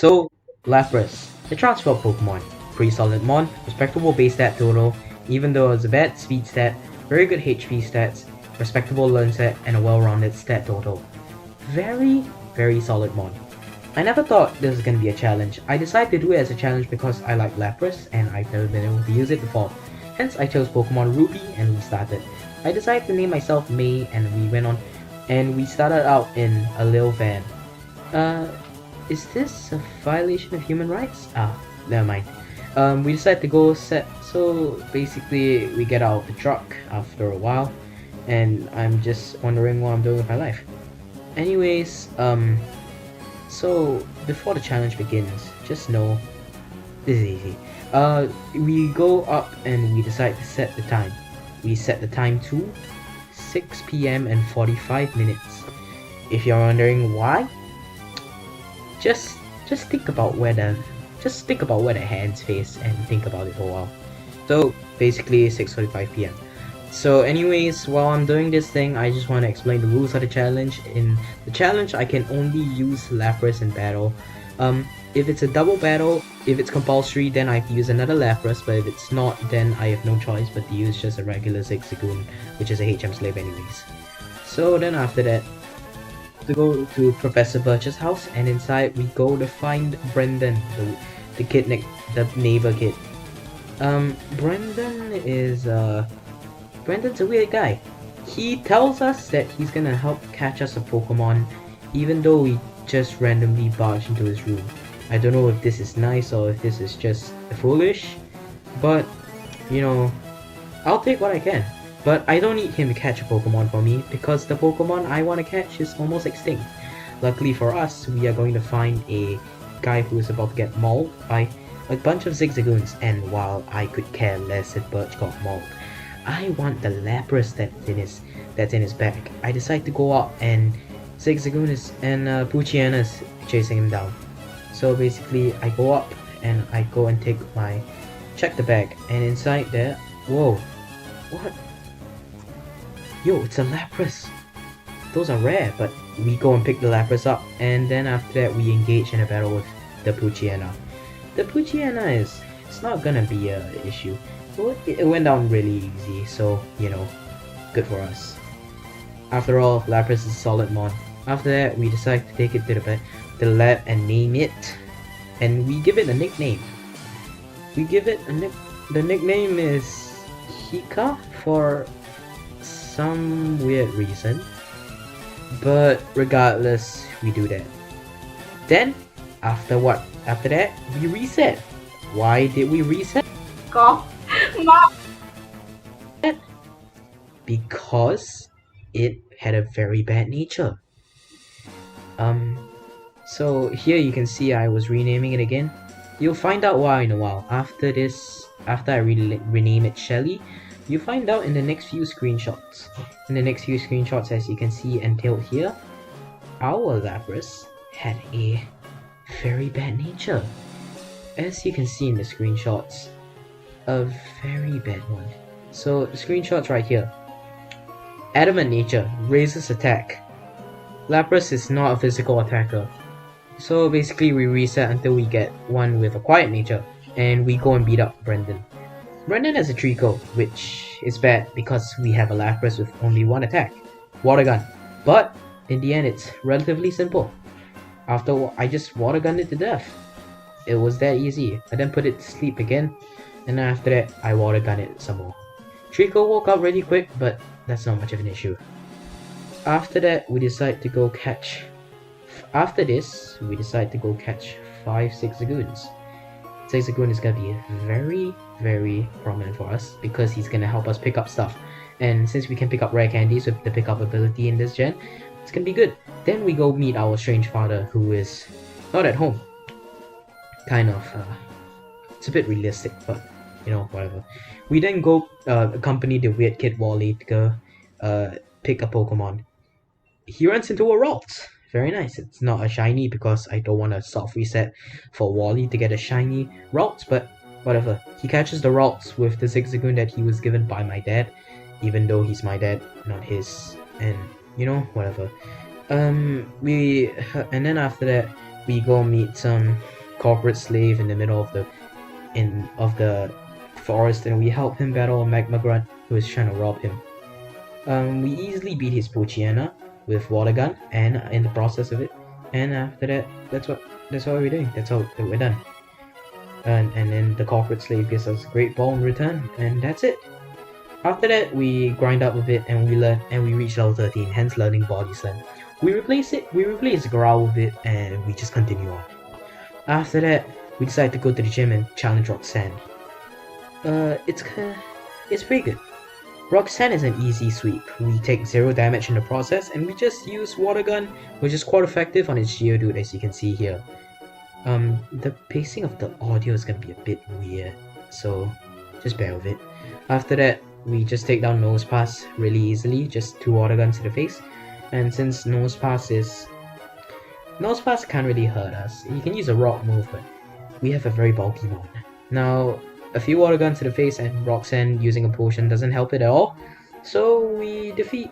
So, Lapras, the transfer Pokemon. Pretty solid mon, respectable base stat total, even though it's a bad speed stat, very good HP stats, respectable learn set, and a well-rounded stat total. Very, very solid mon. I never thought this was gonna be a challenge. I decided to do it as a challenge because I like Lapras and I've never been able to use it before. Hence I chose Pokemon Ruby and we started. I decided to name myself May and we went on and we started out in a little van. Is this a violation of human rights? Ah, never mind. We decided to go set, so basically we get out of the truck after a while and I'm just wondering what I'm doing with my life. Anyways, so before the challenge begins, just know this is easy. We go up and we decide to set the time. We set the time to 6 p.m. and 45 minutes. If you're wondering why, just think about where the hands face and think about it for a while. So basically 6:45 p.m. So anyways, while I'm doing this thing, I just want to explain the rules of the challenge. In the challenge, I can only use Lapras in battle. If it's a double battle, if it's compulsory, then I have to use another Lapras, but if it's not, then I have no choice but to use just a regular Zigzagoon, which is a HM slave anyways. So then after that, to go to Professor Birch's house, and inside we go to find Brendan, the kid the neighbor kid. Brendan's a weird guy. He tells us that he's gonna help catch us a Pokemon, even though we just randomly barged into his room. I don't know if this is nice or if this is just foolish, but you know, I'll take what I can. But I don't need him to catch a Pokemon for me because the Pokemon I want to catch is almost extinct. Luckily for us, we are going to find a guy who is about to get mauled by a bunch of Zigzagoons, and while I could care less if Birch got mauled, I want the Lapras that's in his bag. I decide to go up and Zigzagoon and Poochyena is chasing him down. So basically I go up and I go and check the bag, and inside there, whoa, what? Yo, it's a Lapras. Those are rare, but we go and pick the Lapras up, and then after that we engage in a battle with the Poochyena. The Poochyena it's not gonna be an issue. It went down really easy, so you know, good for us. After all, Lapras is a solid mon. After that, we decide to take it to the lab and name it, and we give it a nickname. The nickname is Hika for some weird reason, but regardless, we do that. Then, after that, we reset. Why did we reset? Because it had a very bad nature. So here you can see I was renaming it again. You'll find out why in a while. After I rename it Shelly, you find out in the next few screenshots. In the next few screenshots, as you can see entailed here, our Lapras had a very bad nature. As you can see in the screenshots, a very bad one. So the screenshots right here. Adamant nature, raises attack. Lapras is not a physical attacker. So basically we reset until we get one with a quiet nature, and we go and beat up Brendan. Brendan has a Trico, which is bad because we have a Lapras with only one attack, Water Gun. But in the end it's relatively simple. After I just Water Gunned it to death. It was that easy. I then put it to sleep again, and then after that I Water Gunned it some more. Trico woke up really quick, but that's not much of an issue. After that, we decide to go catch. After this, we decide to go catch 5 Zigzagoons. Zigzagoon is gonna be very, very prominent for us because he's gonna help us pick up stuff. And since we can pick up rare candies with the pickup ability in this gen, it's gonna be good. Then we go meet our strange father, who is not at home. Kind of, it's a bit realistic, but you know, whatever. We then go accompany the weird kid Wally to go pick a Pokemon. He runs into a Ralts. Very nice. It's not a shiny because I don't want a soft reset for Wally to get a shiny Ralts, but whatever. He catches the Ralts with the Zigzagoon that he was given by my dad, even though he's my dad, not his. And you know, whatever. And then after that, we go meet some corporate slave in the middle of the forest, and we help him battle a magma grunt who is trying to rob him. We easily beat his Pochiana with water gun, and in the process of it, and after that, that's what we're doing. That's all that we're done. And then the corporate slave gives us a great ball in return, and that's it. After that, we grind up a bit, and we reach level 13, hence learning Body Slam. We replace Growl with it, and we just continue on. After that, we decide to go to the gym and challenge Roxanne. It's pretty good. Roxanne is an easy sweep. We take 0 damage in the process, and we just use Water Gun, which is quite effective on its Geodude, as you can see here. The pacing of the audio is gonna be a bit weird, so just bear with it. After that, we just take down Nose Pass really easily, just 2 Water Guns to the face. And since Nose Pass can't really hurt us. You can use a Rock move, but we have a very bulky one. Now, a few Water Guns to the face and Roxanne using a potion doesn't help it at all, so we defeat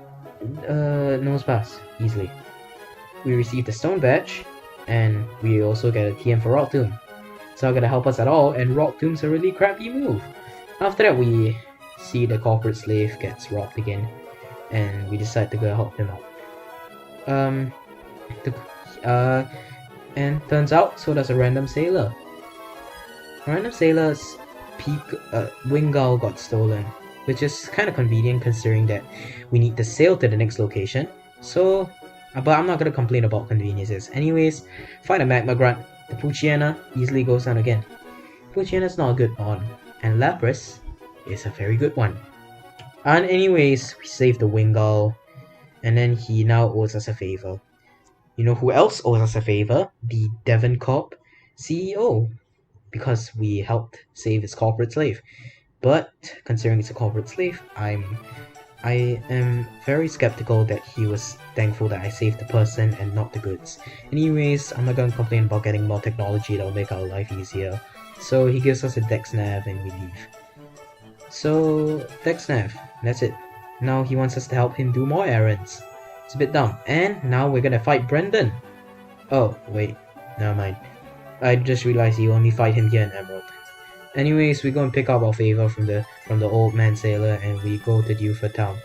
Nose Pass easily. We receive the Stone Badge, and we also get a TM for Rock Tomb. It's not gonna help us at all, and Rock Tomb's a really crappy move. After that, we see the corporate slave gets robbed again, and we decide to go help him out. And turns out, so does a random sailor. Random sailor's Wingull got stolen, which is kind of convenient considering that we need to sail to the next location. So, but I'm not gonna complain about conveniences. Anyways, fight a Magma Grunt. The Poochyena easily goes down again. Poochyena's not a good one, and Lapras is a very good one. And anyways, we save the Wingull, and then he now owes us a favor. You know who else owes us a favor? The Devon Corp CEO, because we helped save his corporate slave. But considering it's a corporate slave, I am very skeptical that he was thankful that I saved the person and not the goods. Anyways, I'm not gonna complain about getting more technology that'll make our life easier. So he gives us a Dex Nav and we leave. So Dex Nav, that's it. Now he wants us to help him do more errands. It's a bit dumb. And now we're gonna fight Brendan. Oh, wait. Never mind. I just realized you only fight him here in Emerald. Anyways, we go and pick up our favor from the old man sailor, and we go to Dewford Town.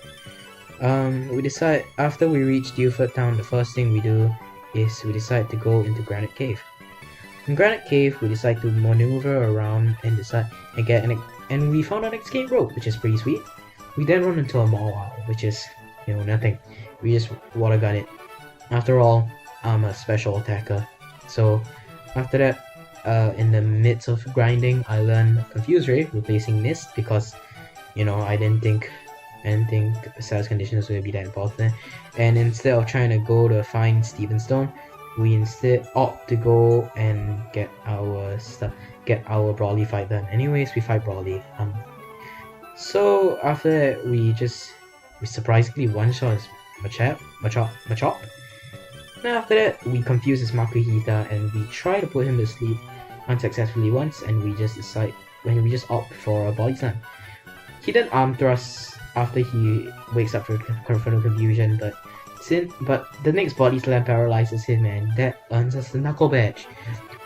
We decide after we reach Dewford Town, the first thing we do is we decide to go into Granite Cave. In Granite Cave, we decide to maneuver around and and we found an escape rope, which is pretty sweet. We then run into a Mawile, which is, nothing. We just water gun it. After all, I'm a special attacker. So after that, in the midst of grinding, I learned Confuse Ray, replacing Mist, because I didn't think Status Conditions would be that important. And instead of trying to go to find Steven Stone, we instead opt to go and get our Brawly fight done. Anyways, we fight Brawly. So after that, we surprisingly one-shot his Machop. And after that, we confuse his Makuhita and we try to put him to sleep unsuccessfully once, and we just opt for a Body Slam. He then arm thrusts after he wakes up from confusion, but the next Body Slam paralyzes him, and that earns us the Knuckle Badge.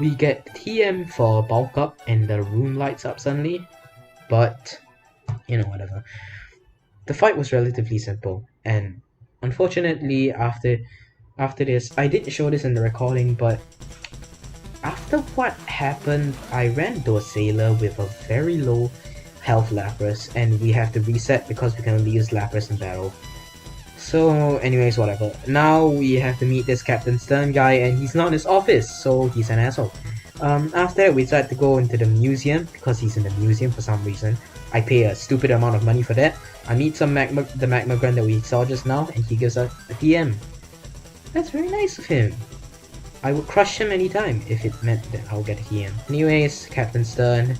We get TM for Bulk Up, and the room lights up suddenly, but whatever. The fight was relatively simple, and unfortunately, after this, I didn't show this in the recording, but after what happened, I ran into a sailor with a very low health Lapras, and we have to reset because we can only use Lapras in battle. So anyways, whatever. Now we have to meet this Captain Stern guy, and he's not in his office, so he's an asshole. After that, we decide to go into the museum, because he's in the museum for some reason. I pay a stupid amount of money for that. I meet the Magma Grunt that we saw just now, and he gives us a TM. That's very nice of him. I would crush him anytime if it meant that I'll get a TM. Anyways, Captain Stern.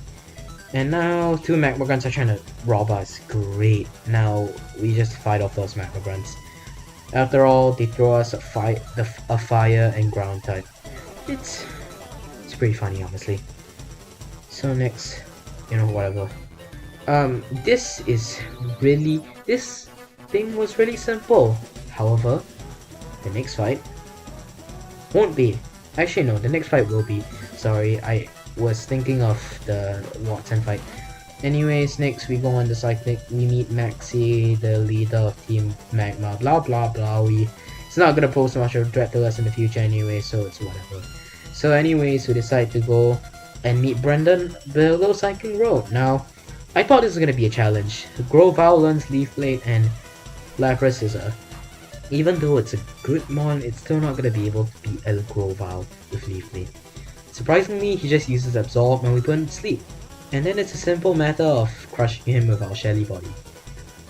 And now 2 Magma Grunts are trying to rob us. Great. Now we just fight off those Magma Grunts. After all, they throw us a fire and ground type. It's pretty funny, honestly. So next, whatever. This thing was really simple. However, the next fight won't be. Actually, no, the next fight will be. Sorry, I was thinking of the Watson fight. Anyways, next we go on the Cyclic. We meet Maxi, the leader of Team Magma. Blah blah blah. It's not gonna pose much of a threat to us in the future anyway, so it's whatever. So anyways, we decide to go and meet Brendan below Cycling Road. Now, I thought this was gonna be a challenge. Grovyle learns Leaf Blade and Lapras is a... Even though it's a good mon, it's still not gonna be able to beat El Grovyle with Leaf Blade. Surprisingly, he just uses Absorb and we put him to sleep. And then it's a simple matter of crushing him with our Shelly body.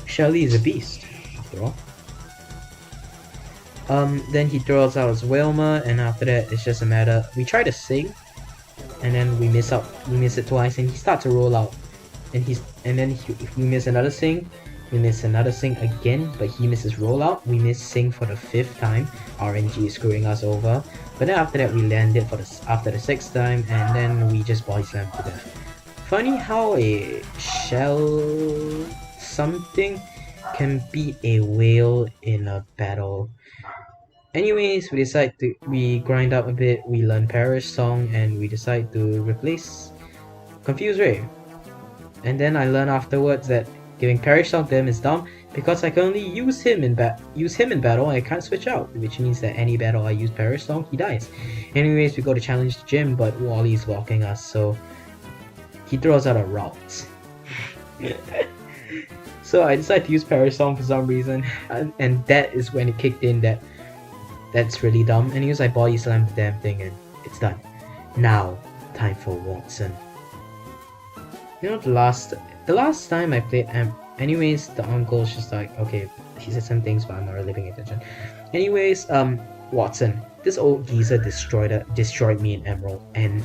Shelly is a beast, after all. Then he throws out his Wilma, and after that it's just a matter... We try to sing, and then we miss it twice, and he starts to roll out. And we miss another sing, we miss another sing again, but he misses rollout. We miss sing for the 5th time. RNG is screwing us over. But then after that we land it after the 6th time, and then we just body slam to death. Funny how a shell something can beat a whale in a battle. Anyways, we grind up a bit, we learn Perish Song, and we decide to replace Confuse Ray. And then I learn afterwards that giving Perish Song to him is dumb because I can only use him in battle and I can't switch out, which means that any battle I use Perish Song, he dies. Anyways, we go to challenge the gym, but Wally's blocking us, so he throws out a route. So I decide to use Perish Song for some reason, and that is when it kicked in that's really dumb. Anyways, I body slam the damn thing and it's done. Now, time for Watson. You know, the last time I played anyways, the uncle's just like, okay, he said some things, but I'm not really paying attention. Anyways, Watson. This old geezer destroyed me in Emerald, and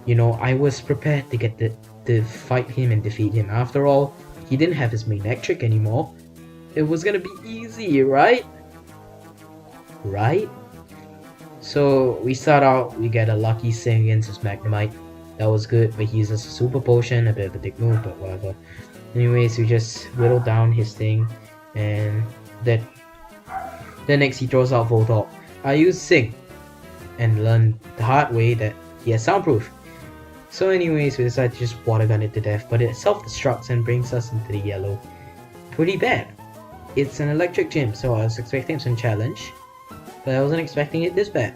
you know, I was prepared to get to fight him and defeat him. After all, he didn't have his main trick anymore. It was gonna be easy, right? Right? So we start out, we get a lucky sing against his Magnemite. That was good, but he uses a super potion, a bit of a dick move, but whatever. Anyways, we just whittle down his thing, and then next he throws out Voltorb. I use Sing, and learn the hard way that he has soundproof. So anyways, we decide to just water gun it to death, but it self-destructs and brings us into the yellow. Pretty bad. It's an electric gym, so I was expecting some challenge, but I wasn't expecting it this bad.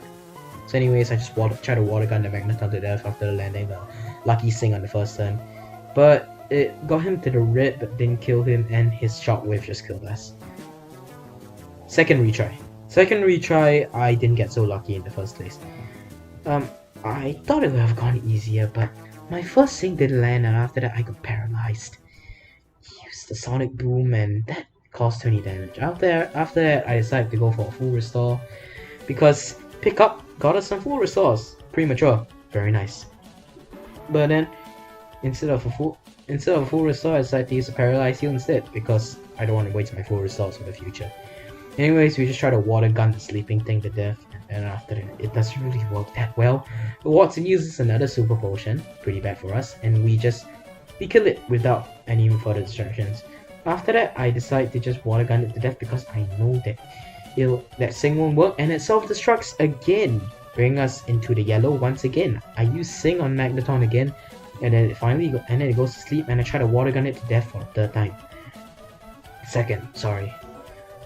So anyways, I just try to water gun the Magneton to death after landing the lucky Sing on the first turn. But it got him to the red, but didn't kill him, and his Shockwave just killed us. Second retry, I didn't get so lucky in the first place. I thought it would have gone easier, but my first Sing didn't land, and after that I got paralyzed. He used the Sonic Boom, and that caused 20 damage. After that, I decided to go for a full restore, because Pickup got us some full restores. Premature. Very nice. But then, instead of a full restore, I decided to use a Paralyze Heal instead, because I don't want to waste my full restores for the future. Anyways, we just try to water gun the sleeping thing to death, and after that, it doesn't really work that well. But Watson uses another super potion, pretty bad for us, and we kill it without any further distractions. After that, I decide to just water gun it to death because I know that Sing won't work, and it self-destructs again, bring us into the yellow once again. I use Sing on Magneton again, and then it goes to sleep, and I try to water gun it to death for the 3rd time. Sorry.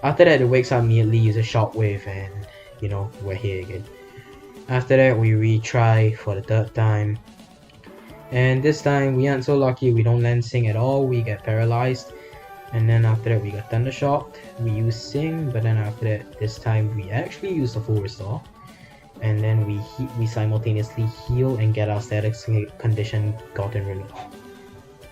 After that, it wakes up immediately, uses Shockwave, and you know, we're here again. After that, we retry for the 3rd time, and this time we aren't so lucky. We don't land Sing at all. We get paralyzed. And then after that we got Thundershocked, we use Sing, but then after that, this time we actually use the full restore. And then we simultaneously heal and get our static condition gotten rid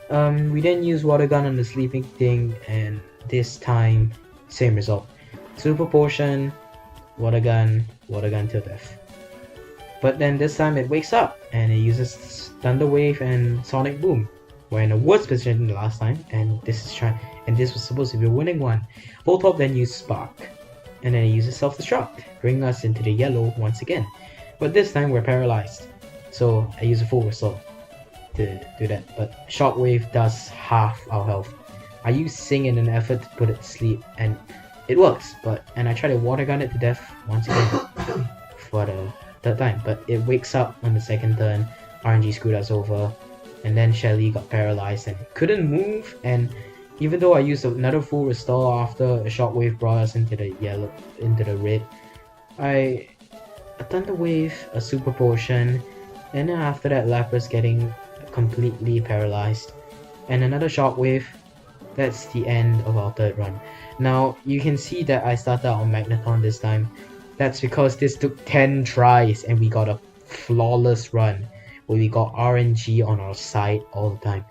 of. We then use Water Gun on the sleeping thing, and this time, same result. Super Potion, Water Gun till death. But then this time it wakes up, and it uses Thunder Wave and Sonic Boom. We're in a worse position than the last time, and this was supposed to be a winning one. Voltorb then used Spark, and then he uses Self-Destruct, bringing us into the yellow once again. But this time we're paralyzed, so I use a full restore to do that. But Shockwave does half our health. I use Sing in an effort to put it to sleep, and it works. And I try to water gun it to death once again for third time, but it wakes up on the second turn. RNG screwed us over, and then Shelly got paralyzed and couldn't move. And even though I used another full restore after a shockwave brought us into the red, a thunder wave, a super potion, and then after that Lapras getting completely paralyzed, and another shockwave. That's the end of our third run. Now you can see that I started out on Magneton this time. That's because this took 10 tries and we got a flawless run where we got RNG on our side all the time.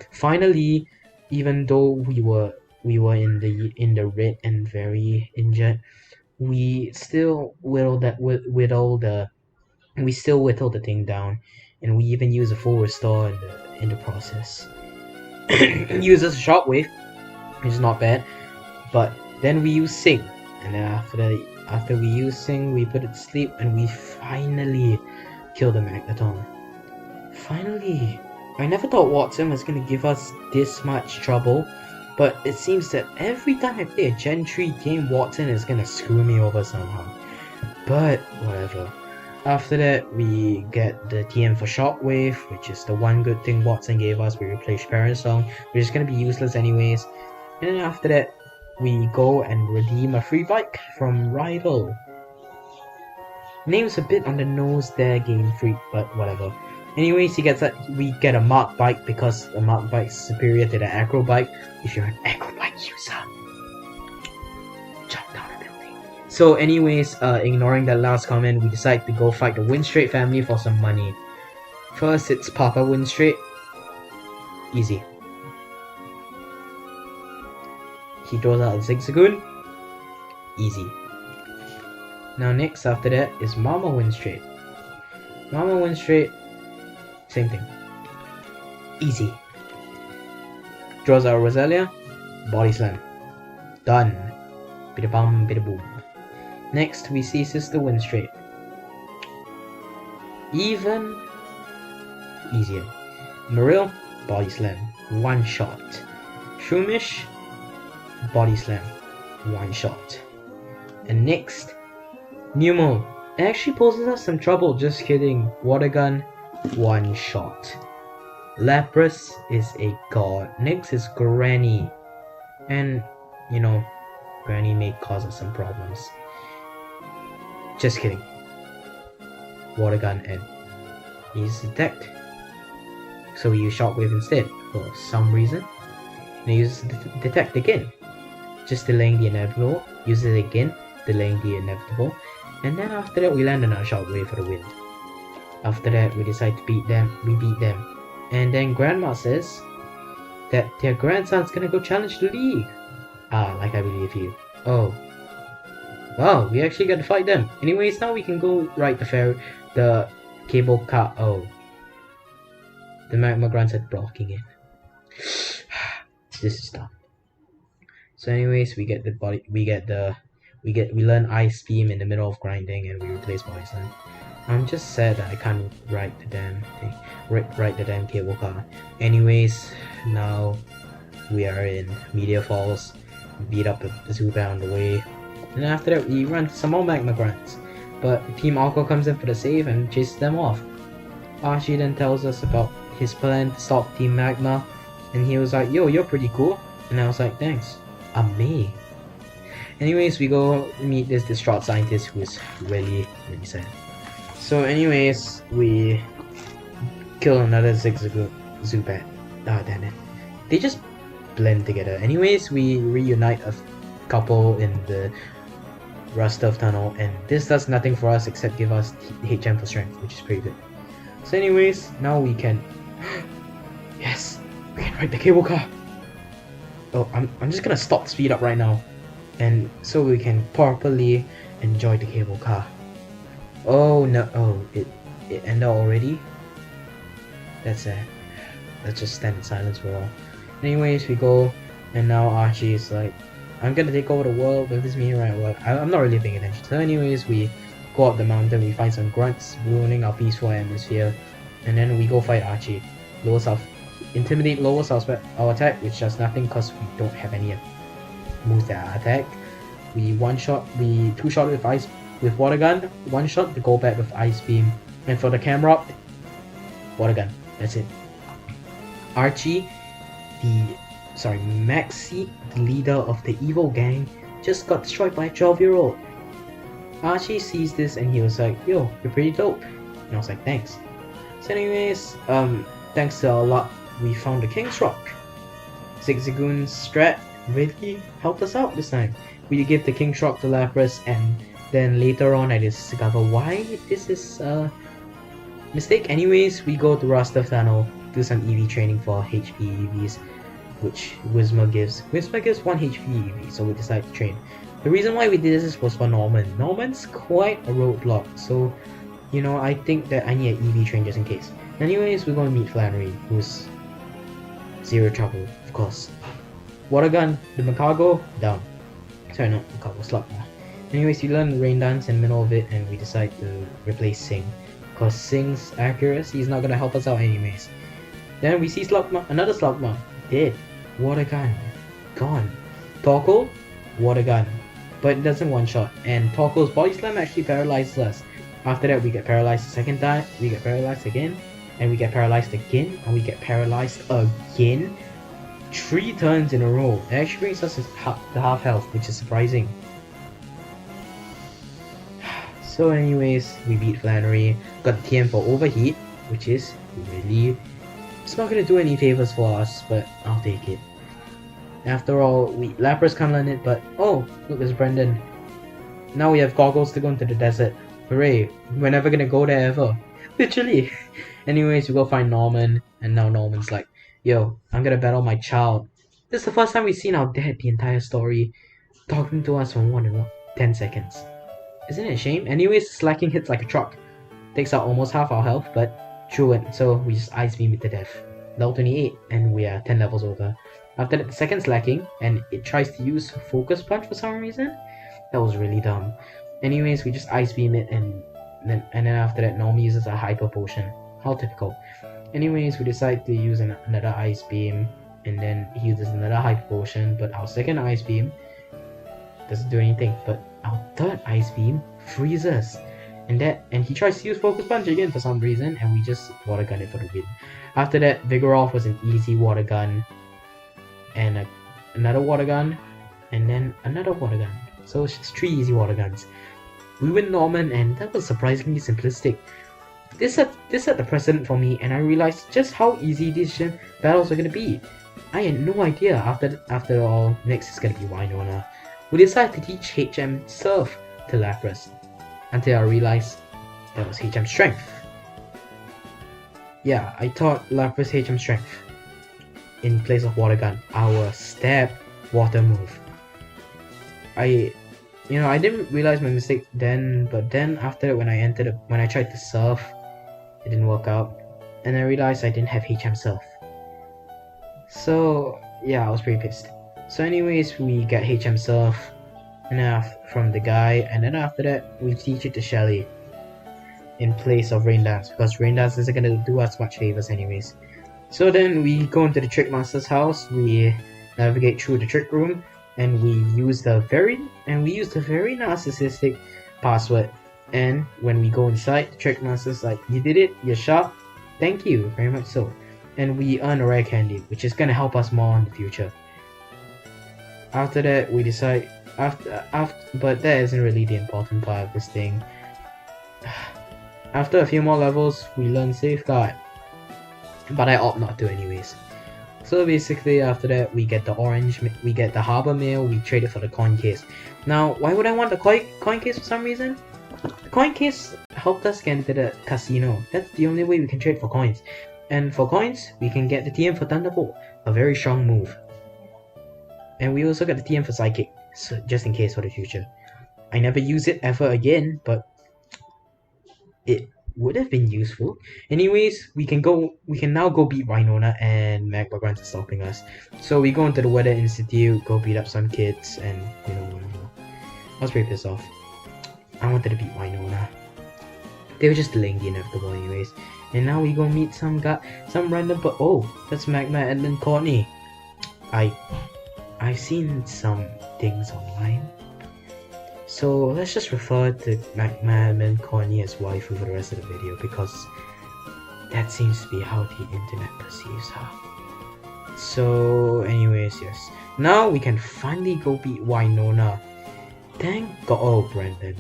Finally, even though we were in the red and very injured, we still whittled the thing down, and we even used a full restore in the process. Uses a shockwave, which is not bad, but then we use Sing, and then after we use Sing, we put it to sleep, and we finally kill the Magneton. Finally! I never thought Watson was gonna give us this much trouble, but it seems that every time I play a Gen 3 game, Watson is gonna screw me over somehow. But whatever. After that, we get the TM for Shockwave, which is the one good thing Watson gave us. We replaced Parasong, which is gonna be useless anyways. And then after that, we go and redeem a free bike from Rival. Name's a bit on the nose there, Game Freak, but whatever. Anyways, we get a Mark bike because the Mark bike is superior to the Acro bike. If you're an Acro bike user, jump down a building. So anyways, ignoring that last comment, we decide to go fight the Windstrait family for some money. First, it's Papa Windstrait. Easy. He throws out a Zigzagoon. Easy. Now next after that is Mama Windstrait. Mama Windstrait, same thing. Easy. Draws out Roselia. Body Slam. Done. Bida bum, bida boom. Next we see Sister Windstrait. Even easier. Marill, Body Slam. One shot. Shroomish, Body Slam. One shot. And next, Numel. It actually poses us some trouble, just kidding. Water Gun, one shot. Lapras is a god. Next is Granny. And, you know, Granny may cause us some problems. Just kidding. Water Gun and he's Detect. So we use Shockwave instead for some reason. And he uses Detect again. Just delaying the inevitable. Use it again, delaying the inevitable. And then after that we land another Shockwave for the win. After that we decide to beat them. We beat them. And then Grandma says that their grandson's gonna go challenge the league. Ah, like I believe you. Oh. Wow, we actually got to fight them. Anyways, now we can go ride the cable car. Oh. The Magma Grunts are blocking it. This is dumb. So anyways, we learn Ice Beam in the middle of grinding and we replace Poison. I'm just sad that I can't ride the damn thing, ride the damn cable car. Anyways, now we are in Meteor Falls, beat up a Zubat on the way, and after that we run some more Magma Grunts. But Team Aqua comes in for the save and chases them off. Archie then tells us about his plan to stop Team Magma, and he was like, "Yo, you're pretty cool," and I was like, "Thanks, I'm me." Anyways, we go meet this distraught scientist who is really, really sad. So anyways, we kill another Zubat. Ah, damn it. They just blend together. Anyways, we reunite a couple in the Rust-Turf Tunnel, and this does nothing for us except give us HM for strength, which is pretty good. So anyways, now we can... Yes! We can ride the cable car! Oh, I'm just gonna stop speed up right now. And so we can properly enjoy the cable car. Oh no, oh, it ended already? That's sad. Let's just stand in silence for a while. Anyways, we go, and now Archie is like, I'm gonna take over the world with this meteorite. Well, I'm not really paying attention. So anyways, we go up the mountain, we find some grunts ruining our peaceful atmosphere, and then we go fight Archie. Intimidate lowers our attack, which does nothing because we don't have any moves that are attack. We two-shot with with Water Gun, one shot to go back with Ice Beam. And for the camera, Water Gun. That's it. Archie, Maxie, the leader of the evil gang, just got destroyed by a 12-year-old. Archie sees this and he was like, yo, you're pretty dope. And I was like, thanks. So anyways, thanks to our luck, we found the King's Rock. Zigzagoon's strat really helped us out this time. We give the King's Rock to Lapras, and then later on I discover why this is a mistake. Anyways, we go to Rasta Tunnel, do some EV training for HP EVs, which Whismer gives. Whismer gives 1 HP EV, so we decide to train. The reason why we did this was for Norman. Norman's quite a roadblock, so you know, I think that I need an EV train just in case. Anyways, we're going to meet Flannery, who's zero trouble, of course. Water Gun, the Macago, down. Sorry, not Macago, Slugma. Anyways, you learn Rain Dance in the middle of it, and we decide to replace Sing. Because Sing's accuracy is not going to help us out anyways. Then we see Slugma, another Slugma, dead. Water Gun, gone. Torkoal, Water Gun. But it doesn't one-shot, and Torkoal's Body Slam actually paralyzes us. After that, we get paralyzed the second time, we get paralyzed again, and we get paralyzed again, and we get paralyzed again. 3 turns in a row. It actually brings us to half health, which is surprising. So anyways, we beat Flannery, got the TM for Overheat, which is really... It's not gonna do any favors for us, but I'll take it. After all, Lapras can't learn it, but oh, look, it's Brendan. Now we have goggles to go into the desert. Hooray, we're never gonna go there ever. Literally. Anyways, we go find Norman, and now Norman's like, yo, I'm gonna battle my child. This is the first time we've seen our dad the entire story, talking to us for more than 10 seconds. Isn't it a shame? Anyways, slacking hits like a truck. Takes out almost half our health, but true it, so we just Ice Beam it to death. Level 28, and we are 10 levels over. After that, the second slacking, and it tries to use Focus Punch for some reason. That was really dumb. Anyways, we just Ice Beam it, and then after that, Norm uses a Hyper Potion. How typical. Anyways, we decide to use another Ice Beam, and then he uses another Hyper Potion, but our second Ice Beam doesn't do anything, but our third Ice Beam freezes. And he tries to use Focus Punch again for some reason, and we just Water Gun it for the win. After that, Vigoroth was an easy Water Gun, and another Water Gun, and then another Water Gun. So it's just 3 easy Water Guns. We win Norman, and that was surprisingly simplistic. This set the precedent for me, and I realized just how easy these battles are gonna be. I had no idea. After all, next is gonna be Winona. We decided to teach HM Surf to Lapras, until I realized that was HM Strength. Yeah, I taught Lapras HM Strength in place of Water Gun, our stab water move. I didn't realize my mistake then, but then after when I tried to surf, it didn't work out, and I realized I didn't have HM Surf. So yeah, I was pretty pissed. So anyways, we get HM Surf from the guy, and then after that, we teach it to Shelly in place of Rain Dance, because Rain Dance isn't gonna do us much favors anyways. So then we go into the Trick Master's house, we navigate through the Trick Room, and we use the very narcissistic password. And when we go inside, the Trick Master's like, you did it, you're sharp, thank you, very much so. And we earn a rare candy, which is gonna help us more in the future. After that, we decide, but that isn't really the important part of this thing. After a few more levels, we learn Safeguard, but I opt not to anyways. So basically, after that, we get the Harbor Mail, we trade it for the coin case. Now, why would I want the coin case for some reason? The coin case helped us get into the casino. That's the only way we can trade for coins. And for coins, we can get the TM for Thunderbolt, a very strong move. And we also got the TM for Psychic, so just in case for the future. I never use it ever again, but it would have been useful. Anyways, we can now go beat Winona, and Magma Grunts is stopping us. So we go into the Weather Institute, go beat up some kids, and I was pretty pissed off. I wanted to beat Winona. They were just delaying the inevitable anyways. And now we go meet some random, but oh, that's Magma and Courtney. I've seen some things online. So let's just refer to McMahon Corny as waifu for the rest of the video because that seems to be how the internet perceives her. So anyways, yes. Now we can finally go beat Winona. Thank God. Oh, Brendan.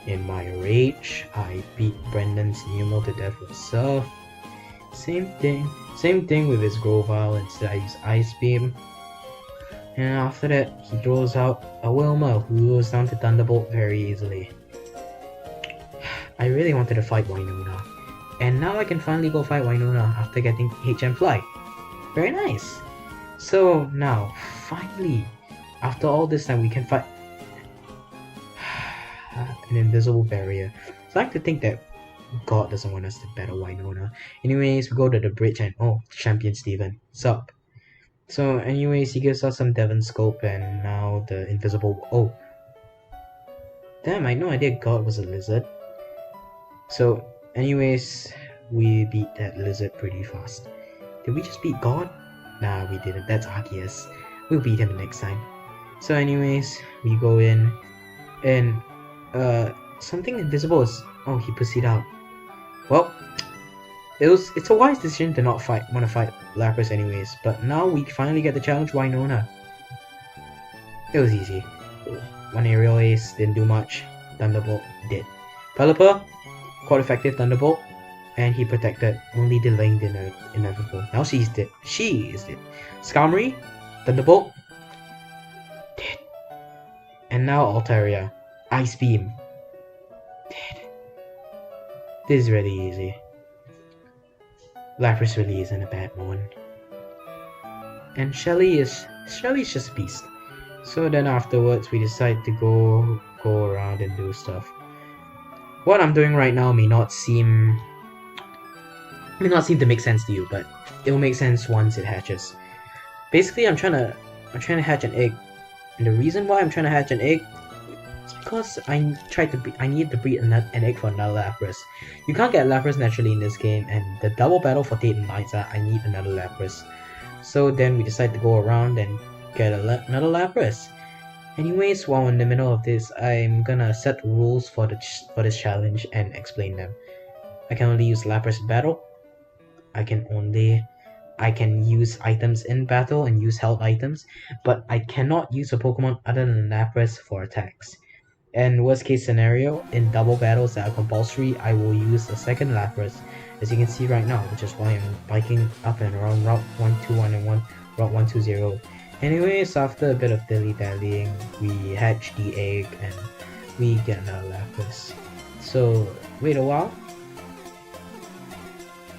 In my rage, I beat Brendan's Nemo to death with Surf. Same thing with his Grovyle. Instead I use Ice Beam. And after that, he throws out a Wilma who goes down to Thunderbolt very easily. I really wanted to fight Winona. And now I can finally go fight Winona after getting HM Fly. Very nice. So now, finally, after all this time, we can fight an invisible barrier. So I like to think that God doesn't want us to battle Winona. Anyways, we go to the bridge and oh, Champion Steven. Sup? So anyways, he gives us some Devon Scope and now the invisible... Oh. Damn, I had no idea God was a lizard. So anyways, we beat that lizard pretty fast. Did we just beat God? Nah, we didn't. That's Arceus. We'll beat him next time. So anyways, we go in and something invisible is... Oh, he pussied out. Well, it's a wise decision to not want to fight Lapras anyways, but now we finally get to challenge Winona. It was easy. One aerial ace, didn't do much. Thunderbolt did. Pelipper, quite effective Thunderbolt, and he protected, only delaying the inevitable. Now she's dead. She is dead. Skarmory, Thunderbolt, dead. And now Altaria, Ice Beam, dead. This is really easy. Lapras really isn't a bad one. And Shelly's just a beast. So then afterwards we decide to go around and do stuff. What I'm doing right now may not seem to make sense to you, but it will make sense once it hatches. Basically I'm trying to hatch an egg. And the reason why I'm trying to hatch an egg is because I need to breed an egg for another Lapras. You can't get Lapras naturally in this game, and the double battle for Tate and Liza, I need another Lapras. So then we decide to go around and get another Lapras. Anyways, while in the middle of this, I'm gonna set the rules for this challenge and explain them. I can only use Lapras in battle. I can use items in battle and use health items, but I cannot use a Pokemon other than Lapras for attacks. And worst case scenario, in double battles that are compulsory, I will use a second Lapras, as you can see right now, which is why I'm biking up and around Route 121 and Route 120. Anyways, after a bit of dilly-dallying, we hatch the egg and we get another Lapras. So, wait a while.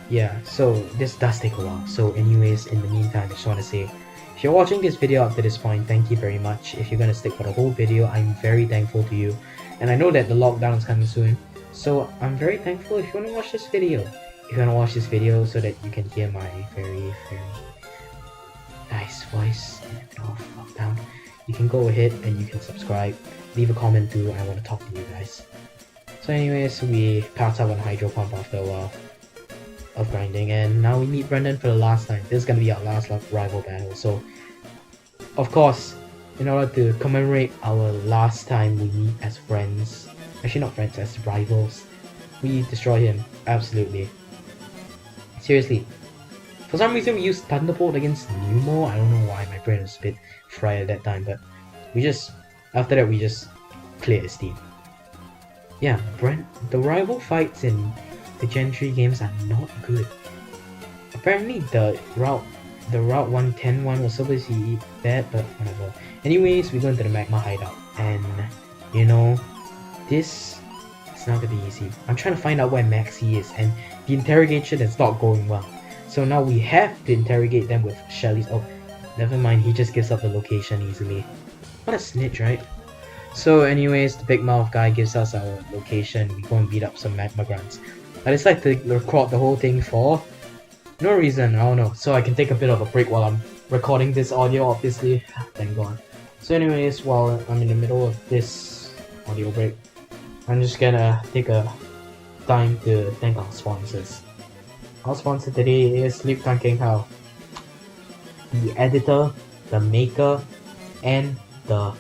Yeah, so this does take a while. So anyways, in the meantime, I just want to say, if you're watching this video up to this point, thank you very much. If you're going to stick for the whole video, I'm very thankful to you. And I know that the lockdown is coming soon, so I'm very thankful if you want to watch this video. If you want to watch this video so that you can hear my very, very nice voice in the middle of lockdown, you can go ahead and you can subscribe, leave a comment too. I want to talk to you guys. So anyways, we passed up on Hydro Pump after a while of grinding, and now we meet Brendan for the last time. This is gonna be our last rival battle, so of course, in order to commemorate our last time we meet as friends, actually not friends, as rivals, we destroy him, absolutely. Seriously. For some reason we used Thunderbolt against Nemo. I don't know why, my brain was a bit fried at that time, but after that we just cleared his team. Yeah, the rival fights in the Gen 3 games are not good. Apparently the Route 110 one was supposed to be bad, but whatever. Anyways, we go into the Magma hideout, and you know, this is not gonna be easy. I'm trying to find out where Maxie is, and the interrogation is not going well. So now we have to interrogate them with Shelly's... Oh, never mind, he just gives up the location easily. What a snitch, right? So anyways, the big mouth guy gives us our location. We go and beat up some Magma Grunts. I decided to record the whole thing for no reason, I don't know, so I can take a bit of a break while I'm recording this audio, obviously. Thank God. So anyways, while I'm in the middle of this audio break, I'm just gonna take a time to thank our sponsors. Our sponsor today is Sleep Tanking How, the editor, the maker, and the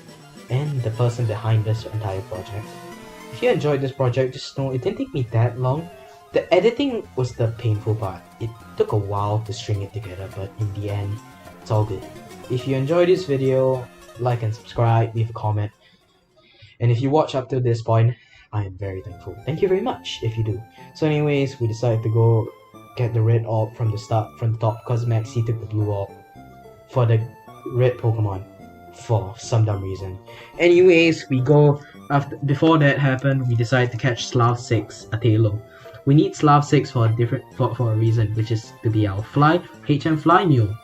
and the person behind this entire project. If you enjoyed this project, just know it didn't take me that long. The editing was the painful part. It took a while to string it together, but in the end, it's all good. If you enjoyed this video, like and subscribe, leave a comment. And if you watch up to this point, I am very thankful. Thank you very much if you do. So anyways, we decided to go get the red orb from the top, because Maxi took the blue orb for the red Pokemon for some dumb reason. Anyways, we go before that happened, we decided to catch Slav 6, a Tailo. We need Slav 6 for a reason, which is to be our HM Fly Mule.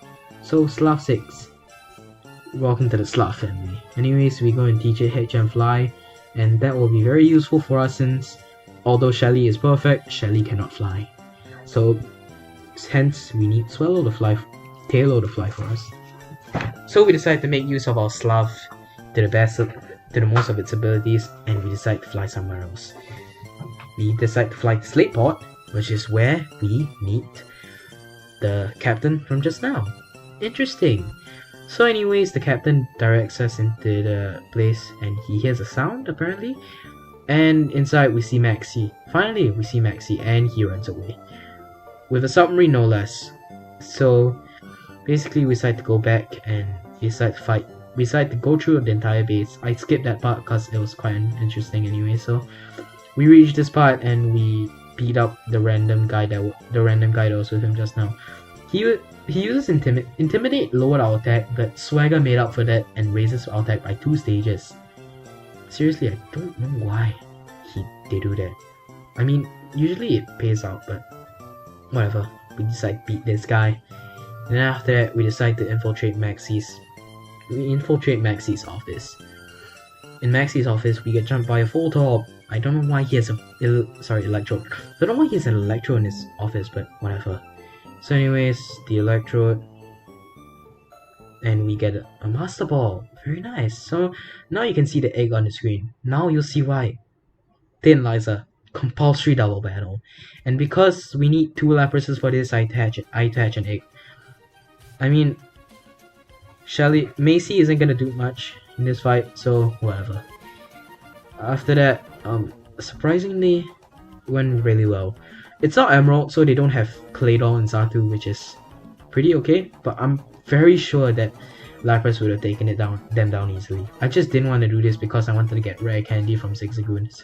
So Slav 6. Welcome to the Slav family. Anyways, we go and teach it HM Fly, and that will be very useful for us since although Shelly is perfect, Shelly cannot fly. So hence we need Swallow to fly, Tailo to fly for us. So we decide to make use of our Slav to the most of its abilities, and we decide to fly somewhere else. We decide to fly to Slateport, which is where we meet the captain from just now. Interesting. So anyways, the captain directs us into the place, and he hears a sound apparently, and inside we see Maxi. Finally, we see Maxi, and he runs away with a submarine, no less. So basically, we decide to go back and we decide to fight. We decide to go through the entire base. I skipped that part because it was quite interesting anyway. So we reach this part and we beat up the random guy that was with him just now. He uses intimidate lowered our attack, but Swagger made up for that and raises our attack by 2 stages. Seriously, I don't know why they do that. I mean, usually it pays out, but whatever. We decide to beat this guy. And after that, we decide to infiltrate Maxi's office. In Maxi's office, we get jumped by a full top. I don't know why he has electrode. I don't know why he has an electrode in his office, but whatever. So anyways, the electrode, and we get a Master Ball. Very nice. So now you can see the egg on the screen. Now you'll see why. Thin Liza, compulsory double battle. And because we need 2 Laprases for this, I attach an egg. I mean, Macy isn't gonna do much in this fight, so whatever. After that, surprisingly, went really well. It's not Emerald, so they don't have Claydol and Xatu, which is pretty okay, but I'm very sure that Lapras would have taken them down easily. I just didn't want to do this because I wanted to get rare candy from Zigzagoons.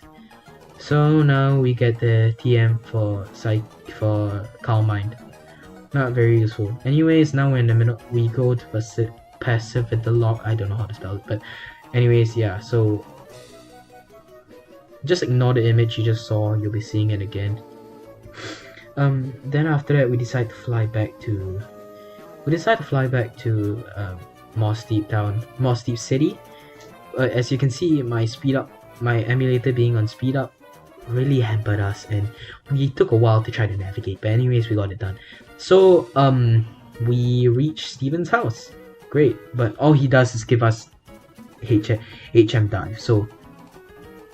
So now we get the TM for Calm Mind. Not very useful. Anyways, now we're in the middle. We go to Pacific-the-Lock. I don't know how to spell it, but anyways, yeah. So just ignore the image you just saw. You'll be seeing it again. Then after that, we decide to fly back to Moss Deep City. As you can see, my emulator being on speed up really hampered us, and we took a while to try to navigate, but anyways, we got it done. So we reached Steven's house. Great, but all he does is give us HM dive. So,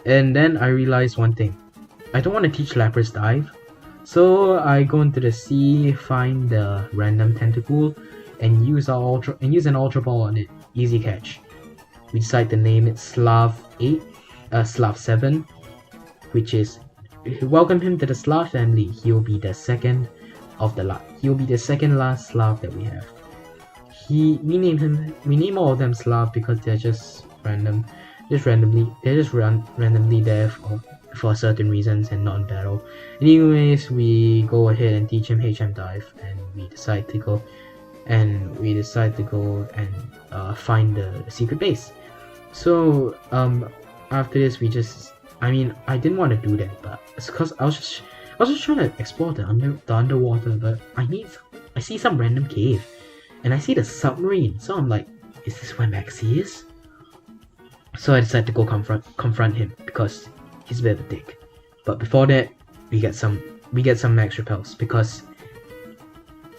and then I realized one thing. I don't want to teach Lapras dive. So I go into the sea, find the random tentacle, and use an ultra ball on it. Easy catch. We decide to name it Slav 7, which is welcome him to the Slav family. He'll be the second last Slav that we have. We name all of them Slav because they're just randomly there for certain reasons and not in battle. Anyways, we go ahead and teach him HM dive, and we decide to go and find the secret base. So after this, I didn't want to do that, but it's because I was just trying to explore the underwater, but I see some random cave, and I see the submarine. So I'm like, is this where Maxi is? So I decided to go confront him because he's a bit of a dick. But before that, we get some max repels because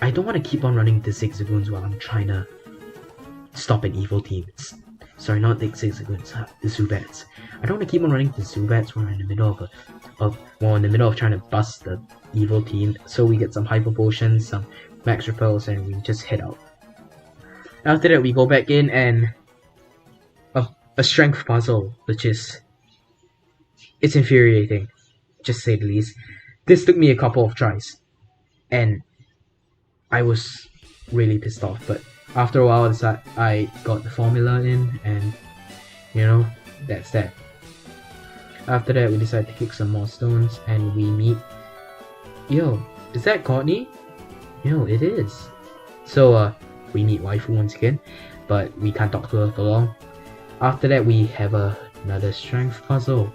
I don't want to keep on running the Zigzagoons while I'm trying to stop an evil team. Sorry, not the Zigzagoons, the Zubats. I don't want to keep on running the Zubats when we're in the middle of trying to bust the evil team. So we get some hyper potions, some max repels, and we just head out. After that, we go back in and a strength puzzle, which is it's infuriating, just to say the least. This took me a couple of tries, and I was really pissed off. But after a while, I got the formula in, and you know, that's that. After that, we decided to kick some more stones, and we meet. Yo, is that Courtney? Yo, it is. So, we meet waifu once again, but we can't talk to her for long. After that, we have another strength puzzle.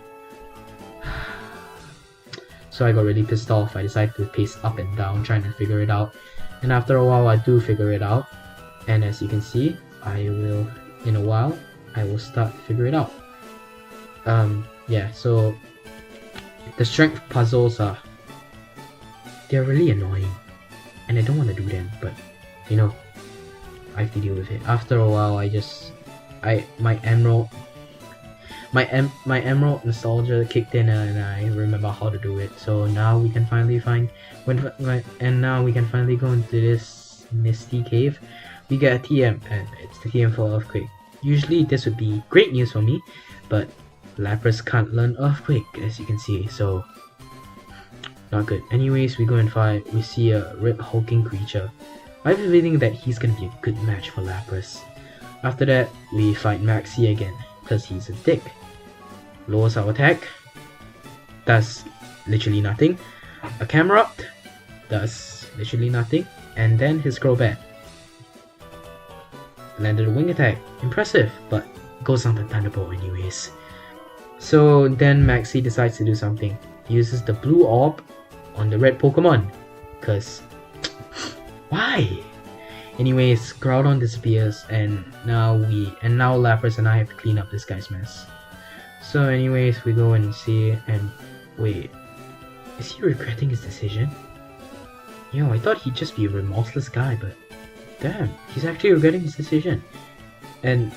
So I got really pissed off. I decided to pace up and down trying to figure it out. And after a while, I do figure it out. And as you can see, in a while, I will start to figure it out. Yeah, so the strength puzzles they're really annoying. And I don't want to do them, but you know, I have to deal with it. After a while, my emerald nostalgia kicked in, and I remember how to do it. So now we can finally now we can finally go into this misty cave. We get a TM, and it's the TM for Earthquake. Usually this would be great news for me, but Lapras can't learn Earthquake, as you can see, so not good. Anyways, we go and fight. We see a red hulking creature. I have a feeling that he's gonna be a good match for Lapras. After that, we fight Maxi again, because he's a dick. Lowers our attack, does literally nothing. A Camerupt does literally nothing, and then his Crobat landed a wing attack. Impressive, but goes on the Thunderbolt anyways. So then Maxi decides to do something. He uses the blue orb on the red Pokemon, cause why? Anyways, Groudon disappears, and now Lapras and I have to clean up this guy's mess. So anyways, we go and see, and wait, is he regretting his decision? Yo, I thought he'd just be a remorseless guy, but damn, he's actually regretting his decision. And